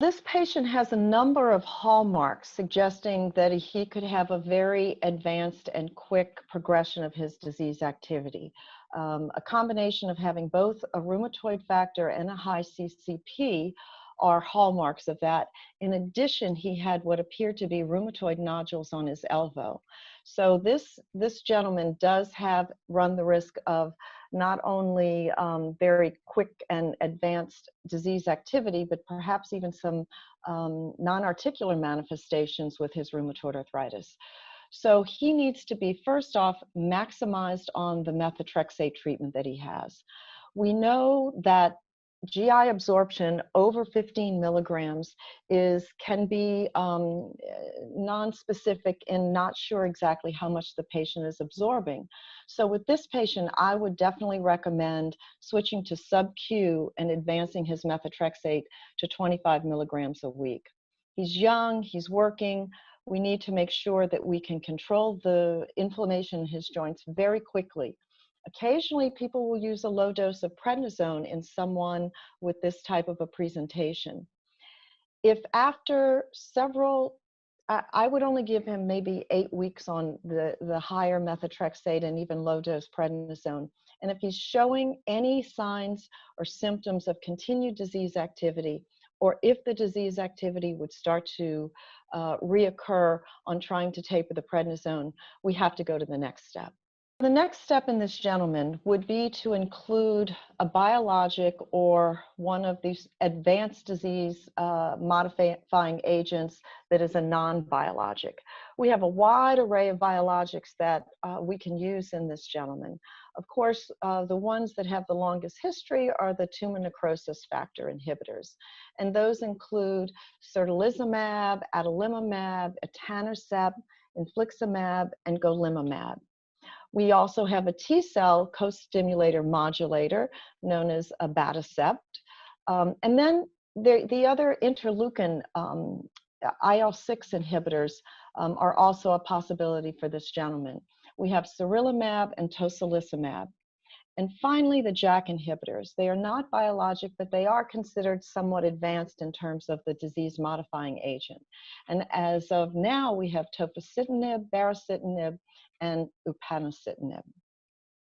This patient has a number of hallmarks suggesting that he could have a very advanced and quick progression of his disease activity. A combination of having both a rheumatoid factor and a high CCP are hallmarks of that. In addition, he had what appeared to be rheumatoid nodules on his elbow. So this gentleman does run the risk of not only very quick and advanced disease activity, but perhaps even some non-articular manifestations with his rheumatoid arthritis. So he needs to be, first off, maximized on the methotrexate treatment that he has. We know that GI absorption over 15 milligrams can be non-specific and not sure exactly how much the patient is absorbing. So with this patient, I would definitely recommend switching to sub-Q and advancing his methotrexate to 25 milligrams a week. He's young, he's working. We need to make sure that we can control the inflammation in his joints very quickly. Occasionally, people will use a low dose of prednisone in someone with this type of a presentation. If after I would only give him maybe 8 weeks on the higher methotrexate and even low dose prednisone. And if he's showing any signs or symptoms of continued disease activity, or if the disease activity would start to reoccur on trying to taper the prednisone, we have to go to the next step. The next step in this gentleman would be to include a biologic or one of these advanced disease modifying agents that is a non-biologic. We have a wide array of biologics that we can use in this gentleman. Of course, the ones that have the longest history are the tumor necrosis factor inhibitors. And those include certolizumab, adalimumab, etanercept, infliximab, and golimumab. We also have a T-cell co-stimulator modulator known as abatacept. And then the other interleukin IL-6 inhibitors are also a possibility for this gentleman. We have sarilumab and tocilizumab. And finally, the JAK inhibitors. They are not biologic, but they are considered somewhat advanced in terms of the disease-modifying agent. And as of now, we have tofacitinib, baricitinib, and upadacitinib.